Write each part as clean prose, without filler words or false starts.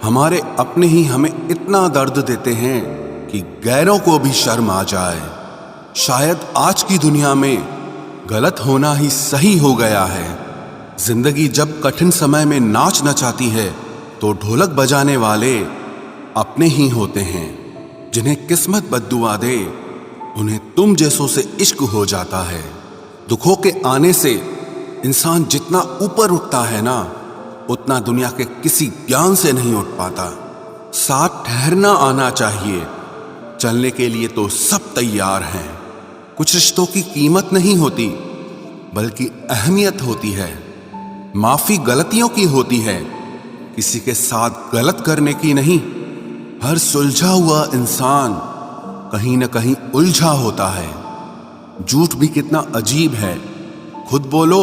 हमारे अपने ही हमें इतना दर्द देते हैं कि गैरों को भी शर्म आ जाए। शायद आज की दुनिया में गलत होना ही सही हो गया है। जिंदगी जब कठिन समय में नाच नचाती है तो ढोलक बजाने वाले अपने ही होते हैं। जिन्हें किस्मत बद्दुआ दे उन्हें तुम जैसों से इश्क हो जाता है। दुखों के आने से इंसान जितना ऊपर उठता है ना, उतना दुनिया के किसी ज्ञान से नहीं उठ पाता। साथ ठहरना आना चाहिए, चलने के लिए तो सब तैयार हैं। कुछ रिश्तों की कीमत नहीं होती बल्कि अहमियत होती है। माफी गलतियों की होती है, किसी के साथ गलत करने की नहीं। हर सुलझा हुआ इंसान कहीं न कहीं उलझा होता है। झूठ भी कितना अजीब है, खुद बोलो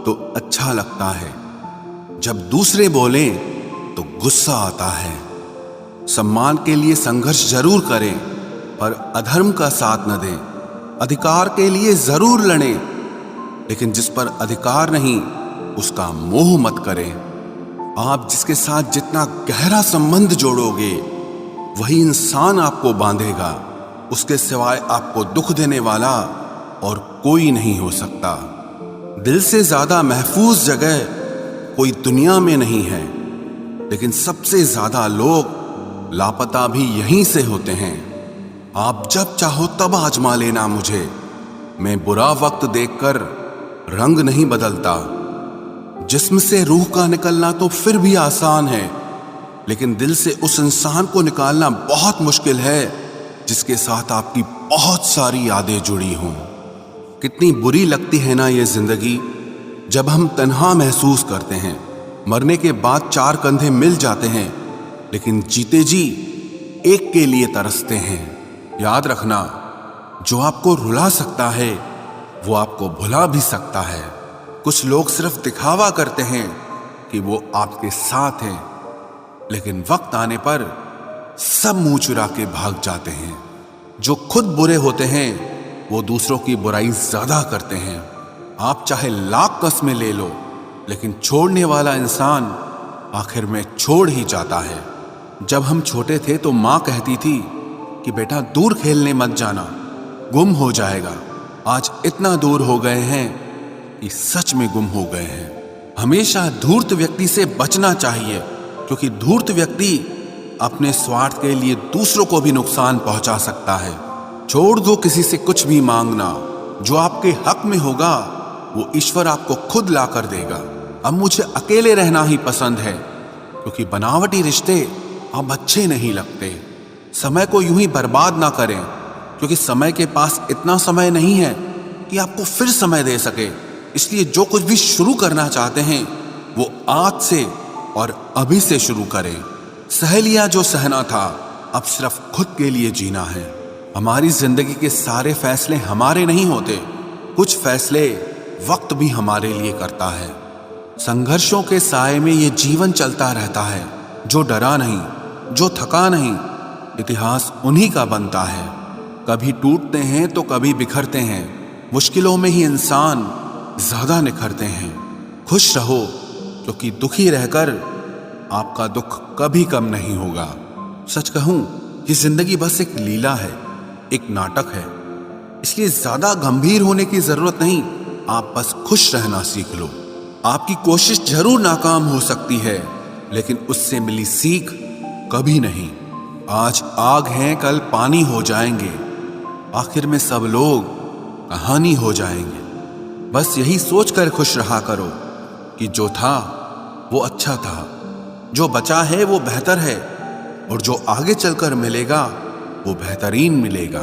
तो अच्छा लगता है, जब दूसरे बोलें तो गुस्सा आता है। सम्मान के लिए संघर्ष जरूर करें पर अधर्म का साथ न दें। अधिकार के लिए जरूर लड़ें लेकिन जिस पर अधिकार नहीं उसका मोह मत करें। आप जिसके साथ जितना गहरा संबंध जोड़ोगे वही इंसान आपको बांधेगा। उसके सिवाय आपको दुख देने वाला और कोई नहीं हो सकता। दिल से ज्यादा महफूज जगह कोई दुनिया में नहीं है, लेकिन सबसे ज्यादा लोग लापता भी यहीं से होते हैं। आप जब चाहो तब आजमा लेना मुझे, मैं बुरा वक्त देखकर रंग नहीं बदलता। जिस्म से रूह का निकलना तो फिर भी आसान है, लेकिन दिल से उस इंसान को निकालना बहुत मुश्किल है जिसके साथ आपकी बहुत सारी यादें जुड़ी हों। कितनी बुरी लगती है ना ये जिंदगी जब हम तन्हा महसूस करते हैं। मरने के बाद चार कंधे मिल जाते हैं, लेकिन जीते जी एक के लिए तरसते हैं। याद रखना, जो आपको रुला सकता है वो आपको भुला भी सकता है। कुछ लोग सिर्फ दिखावा करते हैं कि वो आपके साथ हैं, लेकिन वक्त आने पर सब मुंह चुरा के भाग जाते हैं। जो खुद बुरे होते हैं वो दूसरों की बुराई ज्यादा करते हैं। आप चाहे लाख कस्में ले लो, लेकिन छोड़ने वाला इंसान आखिर में छोड़ ही जाता है। जब हम छोटे थे तो माँ कहती थी कि बेटा दूर खेलने मत जाना, गुम हो जाएगा। आज इतना दूर हो गए हैं कि सच में गुम हो गए हैं। हमेशा धूर्त व्यक्ति से बचना चाहिए, क्योंकि धूर्त व्यक्ति अपने स्वार्थ के लिए दूसरों को भी नुकसान पहुंचा सकता है। छोड़ दो किसी से कुछ भी मांगना, जो आपके हक में होगा वो ईश्वर आपको खुद ला कर देगा। अब मुझे अकेले रहना ही पसंद है, क्योंकि बनावटी रिश्ते अब अच्छे नहीं लगते। समय को यूं ही बर्बाद ना करें, क्योंकि समय के पास इतना समय नहीं है कि आपको फिर समय दे सके। इसलिए जो कुछ भी शुरू करना चाहते हैं वो आज से और अभी से शुरू करें। सह लिया जो सहना था, अब सिर्फ खुद के लिए जीना है। हमारी जिंदगी के सारे फैसले हमारे नहीं होते, कुछ फैसले वक्त भी हमारे लिए करता है। संघर्षों के साए में ये जीवन चलता रहता है। जो डरा नहीं, जो थका नहीं, इतिहास उन्हीं का बनता है। कभी टूटते हैं तो कभी बिखरते हैं, मुश्किलों में ही इंसान ज्यादा निखरते हैं। खुश रहो, क्योंकि दुखी रहकर आपका दुख कभी कम नहीं होगा। सच कहूं, ये जिंदगी बस एक लीला है, एक नाटक है। इसलिए ज्यादा गंभीर होने की जरूरत नहीं, आप बस खुश रहना सीख लो। आपकी कोशिश जरूर नाकाम हो सकती है, लेकिन उससे मिली सीख कभी नहीं। आज आग हैं, कल पानी हो जाएंगे, आखिर में सब लोग कहानी हो जाएंगे। बस यही सोचकर खुश रहा करो कि जो था वो अच्छा था, जो बचा है वो बेहतर है, और जो आगे चलकर मिलेगा वो बेहतरीन मिलेगा।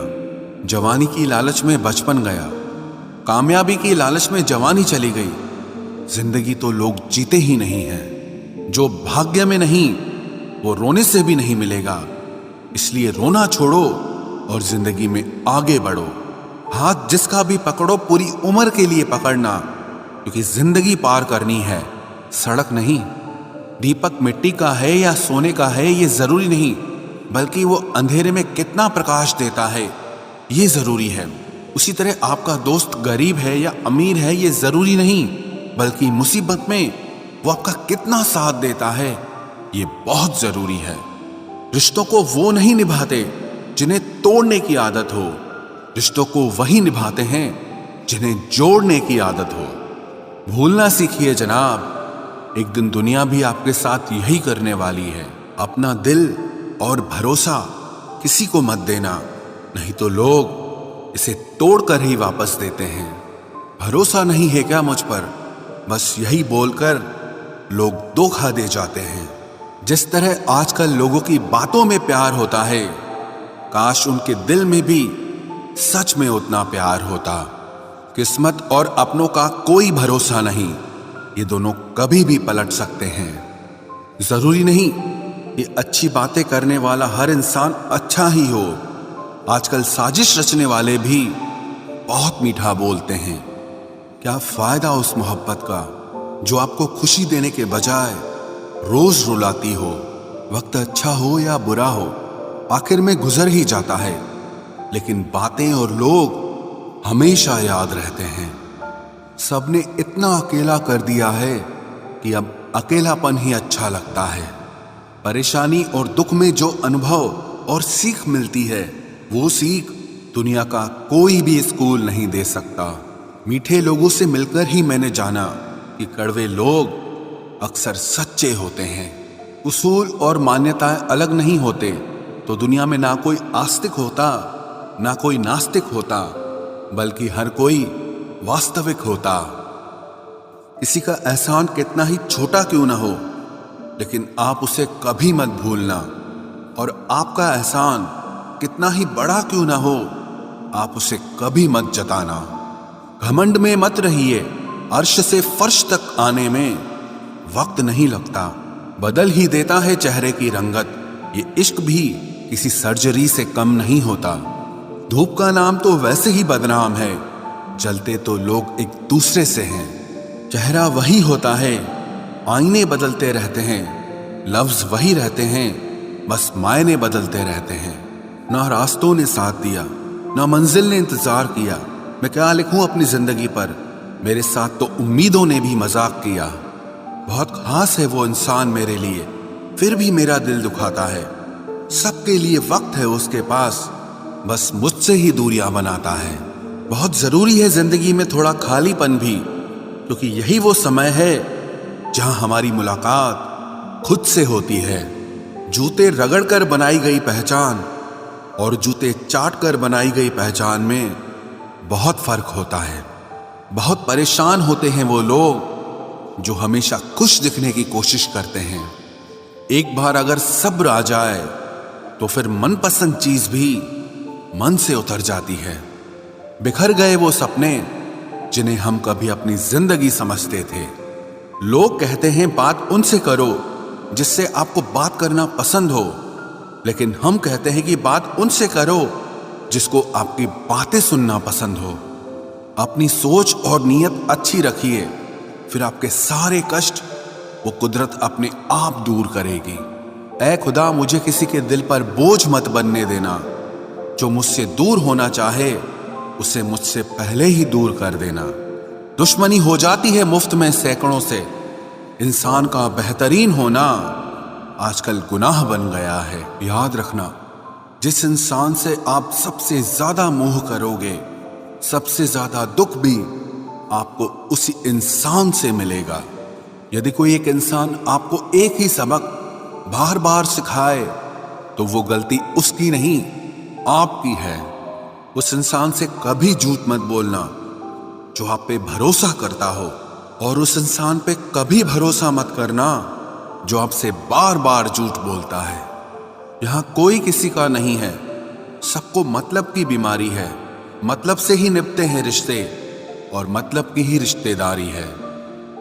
जवानी की लालच में बचपन गया, कामयाबी की लालच में जवानी चली गई। जिंदगी तो लोग जीते ही नहीं हैं। जो भाग्य में नहीं वो रोने से भी नहीं मिलेगा। इसलिए रोना छोड़ो और जिंदगी में आगे बढ़ो। हाथ जिसका भी पकड़ो पूरी उम्र के लिए पकड़ना, क्योंकि जिंदगी पार करनी है, सड़क नहीं। दीपक मिट्टी का है या सोने का है ये जरूरी नहीं, बल्कि वो अंधेरे में कितना प्रकाश देता है ये जरूरी है। उसी तरह आपका दोस्त गरीब है या अमीर है ये जरूरी नहीं, बल्कि मुसीबत में वो आपका कितना साथ देता है ये बहुत जरूरी है। रिश्तों को वो नहीं निभाते जिन्हें तोड़ने की आदत हो, रिश्तों को वही निभाते हैं जिन्हें जोड़ने की आदत हो। भूलना सीखिए जनाब, एक दिन दुनिया भी आपके साथ यही करने वाली है। अपना दिल और भरोसा किसी को मत देना, नहीं तो लोग इसे तोड़कर ही वापस देते हैं। भरोसा नहीं है क्या मुझ पर, बस यही बोलकर लोग धोखा दे जाते हैं। जिस तरह आजकल लोगों की बातों में प्यार होता है, काश उनके दिल में भी सच में उतना प्यार होता। किस्मत और अपनों का कोई भरोसा नहीं, ये दोनों कभी भी पलट सकते हैं। जरूरी नहीं ये अच्छी बातें करने वाला हर इंसान अच्छा ही हो। आजकल साजिश रचने वाले भी बहुत मीठा बोलते हैं। क्या फायदा उस मोहब्बत का जो आपको खुशी देने के बजाय रोज रुलाती हो। वक्त अच्छा हो या बुरा हो, आखिर में गुजर ही जाता है, लेकिन बातें और लोग हमेशा याद रहते हैं। सबने इतना अकेला कर दिया है कि अब अकेलापन ही अच्छा लगता है। परेशानी और दुख में जो अनुभव और सीख मिलती है, वो सीख दुनिया का कोई भी स्कूल नहीं दे सकता। मीठे लोगों से मिलकर ही मैंने जाना कि कड़वे लोग अक्सर सच्चे होते हैं। उसूल और मान्यताएं अलग नहीं होते तो दुनिया में ना कोई आस्तिक होता, ना कोई नास्तिक होता, बल्कि हर कोई वास्तविक होता। किसी का एहसान कितना ही छोटा क्यों ना हो, लेकिन आप उसे कभी मत भूलना। और आपका एहसान कितना ही बड़ा क्यों ना हो, आप उसे कभी मत जताना। घमंड में मत रहिए, अर्श से फर्श तक आने में वक्त नहीं लगता, बदल ही देता है चेहरे की रंगत। ये इश्क भी किसी सर्जरी से कम नहीं होता। धूप का नाम तो वैसे ही बदनाम है, जलते तो लोग एक दूसरे से हैं। चेहरा वही होता है, आईने बदलते रहते हैं, लफ्ज वही रहते हैं, बस मायने बदलते रहते हैं। ना रास्तों ने साथ दिया, ना मंजिल ने इंतजार किया। मैं क्या लिखूं अपनी जिंदगी पर, मेरे साथ तो उम्मीदों ने भी मजाक किया। बहुत खास है वो इंसान मेरे लिए, फिर भी मेरा दिल दुखाता है। सबके लिए वक्त है उसके पास, बस मुझसे ही दूरियां बनाता है। बहुत जरूरी है जिंदगी में थोड़ा खालीपन भी, क्योंकि यही वो समय है जहां हमारी मुलाकात खुद से होती है। जूते रगड़ कर बनाई गई पहचान और जूते चाट कर बनाई गई पहचान में बहुत फर्क होता है। बहुत परेशान होते हैं वो लोग जो हमेशा खुश दिखने की कोशिश करते हैं। एक बार अगर सब्र आ जाए तो फिर मनपसंद चीज भी मन से उतर जाती है। बिखर गए वो सपने जिन्हें हम कभी अपनी जिंदगी समझते थे। लोग कहते हैं बात उनसे करो जिससे आपको बात करना पसंद हो, लेकिन हम कहते हैं कि बात उनसे करो जिसको आपकी बातें सुनना पसंद हो। अपनी सोच और नीयत अच्छी रखिए, फिर आपके सारे कष्ट वो कुदरत अपने आप दूर करेगी। ऐ खुदा, मुझे किसी के दिल पर बोझ मत बनने देना। जो मुझसे दूर होना चाहे उसे मुझसे पहले ही दूर कर देना। दुश्मनी हो जाती है मुफ्त में सैकड़ों से, इंसान का बेहतरीन होना आजकल गुनाह बन गया है। याद रखना, जिस इंसान से आप सबसे ज्यादा मोह करोगे, सबसे ज्यादा दुख भी आपको उसी इंसान से मिलेगा। यदि कोई एक इंसान आपको एक ही सबक बार बार सिखाए तो वो गलती उसकी नहीं आपकी है। उस इंसान से कभी झूठ मत बोलना जो आप पे भरोसा करता हो, और उस इंसान पे कभी भरोसा मत करना जो आपसे बार बार झूठ बोलता है। यहां कोई किसी का नहीं है, सबको मतलब की बीमारी है। मतलब से ही निपटे हैं रिश्ते और मतलब की ही रिश्तेदारी है।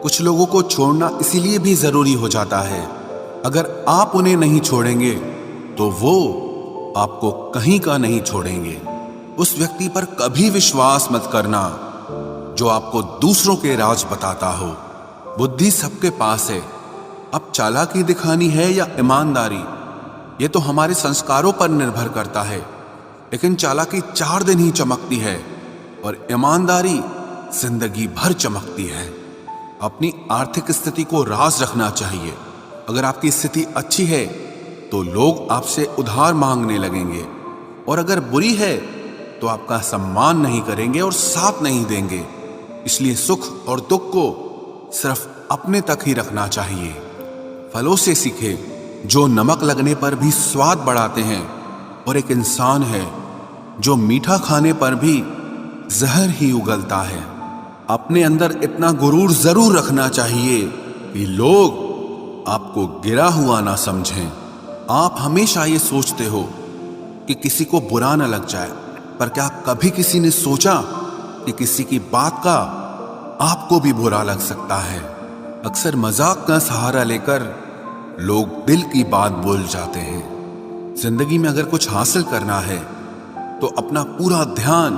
कुछ लोगों को छोड़ना इसीलिए भी जरूरी हो जाता है, अगर आप उन्हें नहीं छोड़ेंगे तो वो आपको कहीं का नहीं छोड़ेंगे। उस व्यक्ति पर कभी विश्वास मत करना जो आपको दूसरों के राज बताता हो। बुद्धि सबके पास है, अब चालाकी दिखानी है या ईमानदारी, ये तो हमारे संस्कारों पर निर्भर करता है। लेकिन चालाकी 4 दिन ही चमकती है और ईमानदारी जिंदगी भर चमकती है। अपनी आर्थिक स्थिति को राज रखना चाहिए, अगर आपकी स्थिति अच्छी है तो लोग आपसे उधार मांगने लगेंगे, और अगर बुरी है तो आपका सम्मान नहीं करेंगे और साथ नहीं देंगे। इसलिए सुख और दुख को सिर्फ अपने तक ही रखना चाहिए। फलों से सीखे जो नमक लगने पर भी स्वाद बढ़ाते हैं, और एक इंसान है जो मीठा खाने पर भी जहर ही उगलता है। अपने अंदर इतना गुरूर जरूर रखना चाहिए कि लोग आपको गिरा हुआ ना समझें। आप हमेशा ये सोचते हो कि किसी को बुरा ना लग जाए, पर क्या कभी किसी ने सोचा कि किसी की बात का आपको भी बुरा लग सकता है? अक्सर मजाक का सहारा लेकर लोग दिल की बात बोल जाते हैं। जिंदगी में अगर कुछ हासिल करना है तो अपना पूरा ध्यान,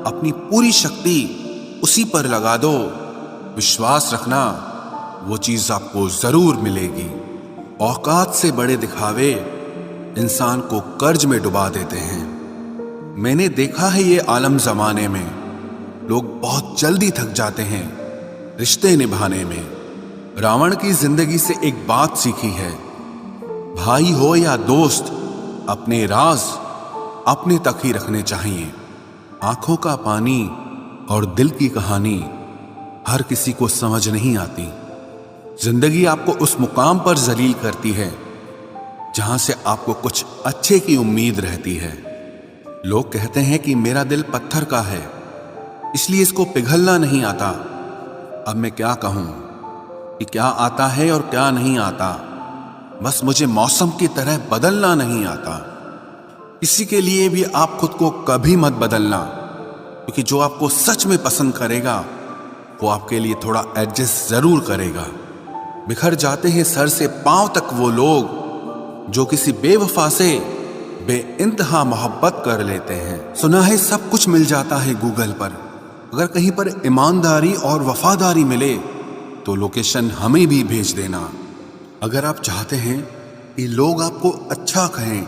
अपनी पूरी शक्ति उसी पर लगा दो। विश्वास रखना, वो चीज आपको जरूर मिलेगी। औकात से बड़े दिखावे इंसान को कर्ज में डुबा देते हैं। मैंने देखा है ये आलम जमाने में लोग बहुत जल्दी थक जाते हैं रिश्ते निभाने में। रावण की जिंदगी से एक बात सीखी है, भाई हो या दोस्त, अपने राज अपने तक ही रखने चाहिए। आंखों का पानी और दिल की कहानी हर किसी को समझ नहीं आती। जिंदगी आपको उस मुकाम पर जलील करती है जहां से आपको कुछ अच्छे की उम्मीद रहती है। लोग कहते हैं कि मेरा दिल पत्थर का है, इसलिए इसको पिघलना नहीं आता। अब मैं क्या कहूं कि क्या आता है और क्या नहीं आता। बस मुझे मौसम की तरह बदलना नहीं आता। किसी के लिए भी आप खुद को कभी मत बदलना, क्योंकि जो आपको सच में पसंद करेगा वो आपके लिए थोड़ा एडजस्ट जरूर करेगा। बिखर जाते हैं सर से पांव तक वो लोग जो किसी बेवफा से बेइंतहा मोहब्बत कर लेते हैं। सुना है सब कुछ मिल जाता है गूगल पर। अगर कहीं पर ईमानदारी और वफादारी मिले तो लोकेशन हमें भी भेज देना। अगर आप चाहते हैं कि लोग आपको अच्छा कहें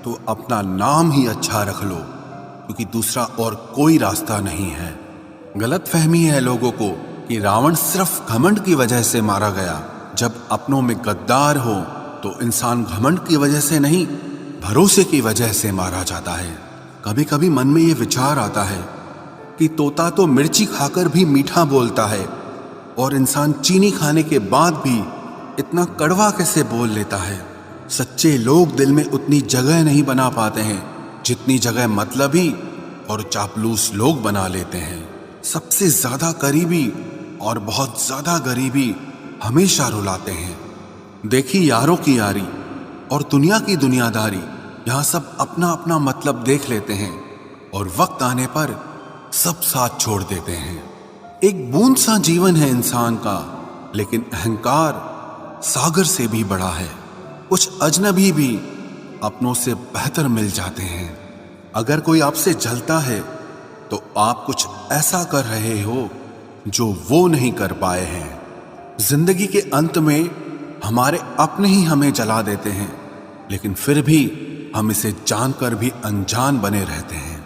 तो अपना नाम ही अच्छा रख लो, क्योंकि दूसरा और कोई रास्ता नहीं है। गलत फहमी है लोगों को कि रावण सिर्फ घमंड की वजह से मारा गया। जब अपनों में गद्दार हो तो इंसान घमंड की वजह से नहीं, भरोसे की वजह से मारा जाता है। कभी कभी मन में ये विचार आता है कि तोता तो मिर्ची खाकर भी मीठा बोलता है, और इंसान चीनी खाने के बाद भी इतना कड़वा कैसे बोल लेता है। सच्चे लोग दिल में उतनी जगह नहीं बना पाते हैं जितनी जगह मतलबी और चापलूस लोग बना लेते हैं। सबसे ज्यादा करीबी और बहुत ज्यादा गरीबी हमेशा रुलाते हैं। देखी यारों की यारी और दुनिया की दुनियादारी, यहाँ सब अपना अपना मतलब देख लेते हैं और वक्त आने पर सब साथ छोड़ देते हैं। एक बूंद सा जीवन है इंसान का, लेकिन अहंकार सागर से भी बड़ा है। कुछ अजनबी भी अपनों से बेहतर मिल जाते हैं। अगर कोई आपसे जलता है तो आप कुछ ऐसा कर रहे हो जो वो नहीं कर पाए हैं। जिंदगी के अंत में हमारे अपने ही हमें जला देते हैं, लेकिन फिर भी हम इसे जानकर भी अनजान बने रहते हैं।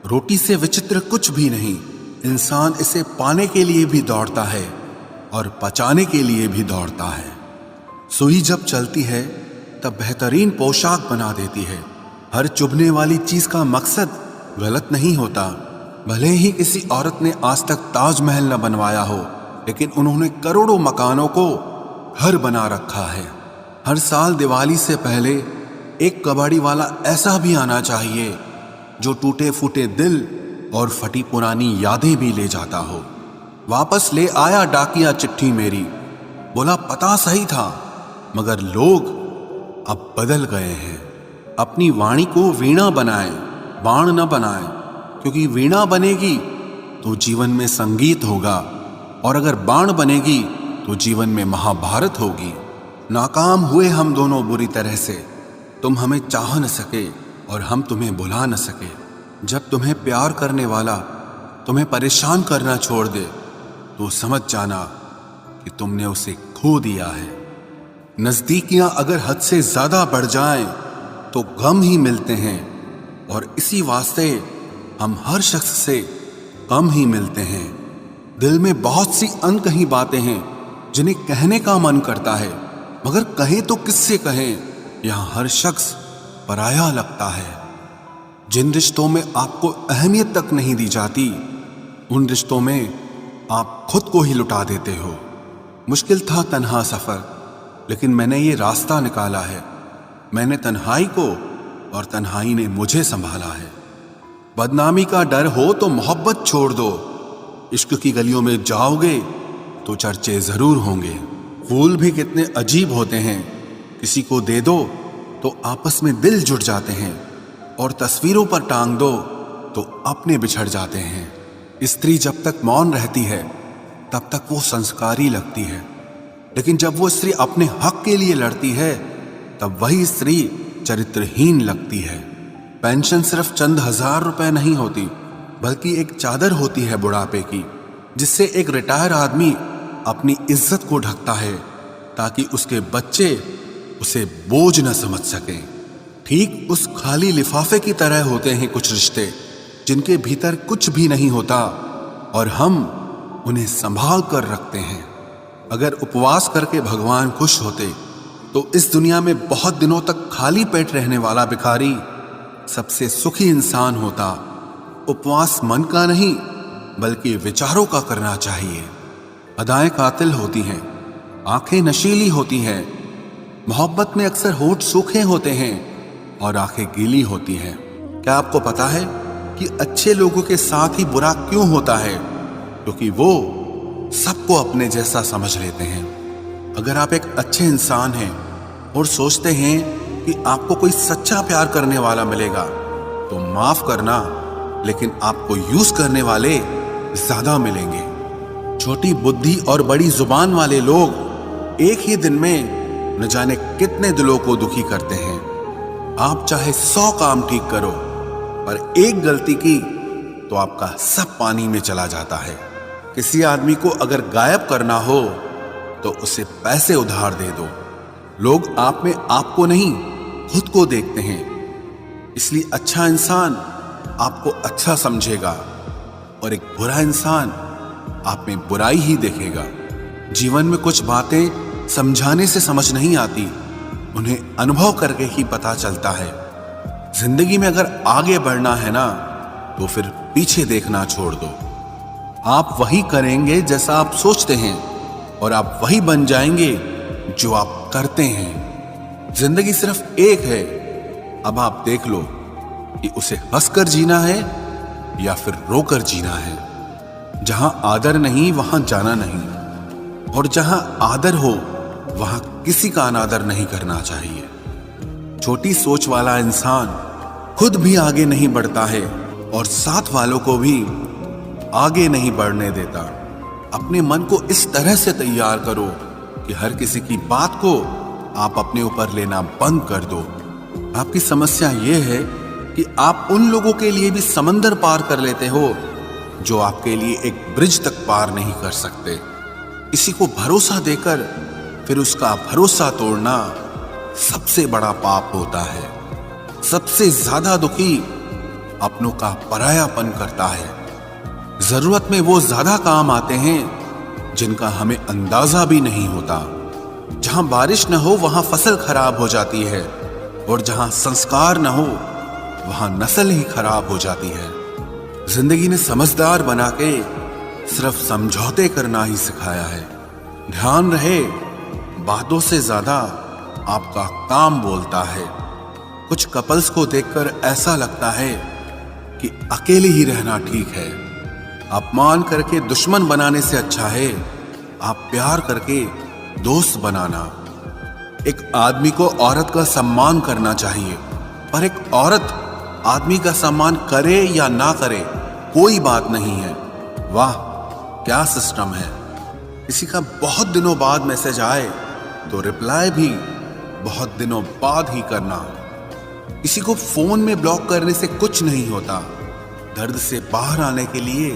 रोटी से विचित्र कुछ भी नहीं। इंसान इसे पाने के लिए भी दौड़ता है और पचाने के लिए भी दौड़ता है। सुई जब चलती है तब बेहतरीन पोशाक बना देती है। हर चुभने वाली चीज का मकसद गलत नहीं होता। भले ही किसी औरत ने आज तक ताजमहल न बनवाया हो, लेकिन उन्होंने करोड़ों मकानों को घर बना रखा है। हर साल दिवाली से पहले एक कबाड़ी वाला ऐसा भी आना चाहिए जो टूटे फूटे दिल और फटी पुरानी यादें भी ले जाता हो। वापस ले आया डाकिया चिट्ठी मेरी, बोला पता सही था, मगर लोग अब बदल गए हैं। अपनी वाणी को वीणा बनाए, बाण न बनाए, क्योंकि वीणा बनेगी तो जीवन में संगीत होगा, और अगर बाण बनेगी तो जीवन में महाभारत होगी। नाकाम हुए हम दोनों बुरी तरह से। तुम हमें चाह न सके और हम तुम्हें भुला न सके। जब तुम्हें प्यार करने वाला तुम्हें परेशान करना छोड़ दे तो समझ जाना कि तुमने उसे खो दिया है। नजदीकियां अगर हद से ज्यादा बढ़ जाएं तो गम ही मिलते हैं, और इसी वास्ते हम हर शख्स से कम ही मिलते हैं। दिल में बहुत सी अनकही बातें हैं जिन्हें कहने का मन करता है, मगर कहें तो किससे कहें, यहां हर शख्स पराया लगता है। जिन रिश्तों में आपको अहमियत तक नहीं दी जाती, उन रिश्तों में आप खुद को ही लुटा देते हो। मुश्किल था तन्हा सफर, लेकिन मैंने ये रास्ता निकाला है। मैंने तन्हाई को और तन्हाई ने मुझे संभाला है। बदनामी का डर हो तो मोहब्बत छोड़ दो। इश्क की गलियों में जाओगे तो चर्चे जरूर होंगे। फूल भी कितने अजीब होते हैं, किसी को दे दो तो आपस में दिल जुड़ जाते हैं, और तस्वीरों पर टांग दो तो अपने बिछड़ जाते हैं। स्त्री जब तक मौन रहती है तब तक वो संस्कारी लगती है, लेकिन जब वो स्त्री अपने हक के लिए लड़ती है तब वही स्त्री चरित्रहीन लगती है। पेंशन सिर्फ चंद हजार रुपए नहीं होती, बल्कि एक चादर होती है बुढ़ापे की, जिससे एक रिटायर आदमी अपनी इज्जत को ढकता है ताकि उसके बच्चे उसे बोझ न समझ सकें। ठीक उस खाली लिफाफे की तरह होते हैं कुछ रिश्ते, जिनके भीतर कुछ भी नहीं होता और हम उन्हें संभाल कर रखते हैं। अगर उपवास करके भगवान खुश होते तो इस दुनिया में बहुत दिनों तक खाली पेट रहने वाला भिखारी सबसे सुखी इंसान होता। उपवास मन का नहीं बल्कि विचारों का करना चाहिए। अदाएं कातिल होती हैं, आंखें नशीली होती हैं। मोहब्बत में अक्सर होठ सूखे होते हैं और आंखें गीली होती हैं। क्या आपको पता है कि अच्छे लोगों के साथ ही बुरा क्यों होता है? क्योंकि वो सबको अपने जैसा समझ लेते हैं। अगर आप एक अच्छे इंसान हैं और सोचते हैं कि आपको कोई सच्चा प्यार करने वाला मिलेगा, तो माफ करना, लेकिन आपको यूज करने वाले ज्यादा मिलेंगे। छोटी बुद्धि और बड़ी जुबान वाले लोग एक ही दिन में न जाने कितने दिलों को दुखी करते हैं। आप चाहे 100 काम ठीक करो, पर एक गलती की तो आपका सब पानी में चला जाता है। किसी आदमी को अगर गायब करना हो तो उसे पैसे उधार दे दो। लोग आप में आपको नहीं खुद को देखते हैं, इसलिए अच्छा इंसान आपको अच्छा समझेगा और एक बुरा इंसान आप में बुराई ही देखेगा। जीवन में कुछ बातें समझाने से समझ नहीं आती, उन्हें अनुभव करके ही पता चलता है। जिंदगी में अगर आगे बढ़ना है ना, तो फिर पीछे देखना छोड़ दो। आप वही करेंगे जैसा आप सोचते हैं, और आप वही बन जाएंगे जो आप करते हैं। जिंदगी सिर्फ एक है, अब आप देख लो कि उसे हंसकर जीना है या फिर रोकर जीना है। जहां आदर नहीं वहां जाना नहीं, और जहां आदर हो वहां किसी का अनादर नहीं करना चाहिए। छोटी सोच वाला इंसान खुद भी आगे नहीं बढ़ता है और साथ वालों को भी आगे नहीं बढ़ने देता। अपने मन को इस तरह से तैयार करो कि हर किसी की बात को आप अपने ऊपर लेना बंद कर दो। आपकी समस्या यह है कि आप उन लोगों के लिए भी समंदर पार कर लेते हो जो आपके लिए एक ब्रिज तक पार नहीं कर सकते। किसी को भरोसा देकर फिर उसका भरोसा तोड़ना सबसे बड़ा पाप होता है। सबसे ज्यादा दुखी अपनों का परायापन करता है। जरूरत में वो ज्यादा काम आते हैं जिनका हमें अंदाजा भी नहीं होता। जहां बारिश न हो वहां फसल खराब हो जाती है, और जहां संस्कार न हो वहां नस्ल ही खराब हो जाती है। जिंदगी ने समझदार बना के सिर्फ समझौते करना ही सिखाया है। ध्यान रहे, बातों से ज्यादा आपका काम बोलता है। कुछ कपल्स को देखकर ऐसा लगता है कि अकेले ही रहना ठीक है। अपमान करके दुश्मन बनाने से अच्छा है आप प्यार करके दोस्त बनाना। एक आदमी को औरत का सम्मान करना चाहिए, पर एक औरत आदमी का सम्मान करे या ना करे कोई बात नहीं है। वाह क्या सिस्टम है। किसी का बहुत दिनों बाद मैसेज आए तो रिप्लाई भी बहुत दिनों बाद ही करना। किसी को फोन में ब्लॉक करने से कुछ नहीं होता। दर्द से बाहर आने के लिए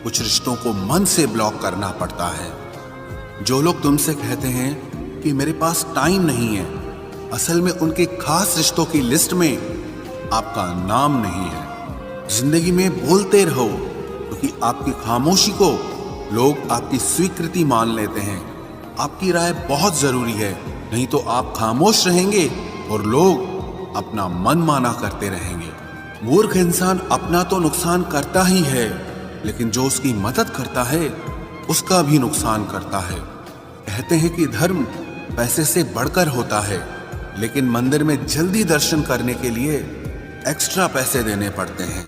कुछ रिश्तों को मन से ब्लॉक करना पड़ता है। जो लोग तुमसे कहते हैं कि मेरे पास टाइम नहीं है, असल में उनके खास रिश्तों की लिस्ट में आपका नाम नहीं है। जिंदगी में बोलते रहो, क्योंकि आपकी खामोशी को लोग आपकी स्वीकृति मान लेते हैं। आपकी राय बहुत जरूरी है, नहीं तो आप खामोश रहेंगे और लोग अपना मन माना करते रहेंगे। मूर्ख इंसान अपना तो नुकसान करता ही है, लेकिन जो उसकी मदद करता है उसका भी नुकसान करता है। कहते हैं कि धर्म पैसे से बढ़कर होता है, लेकिन मंदिर में जल्दी दर्शन करने के लिए एक्स्ट्रा पैसे देने पड़ते हैं।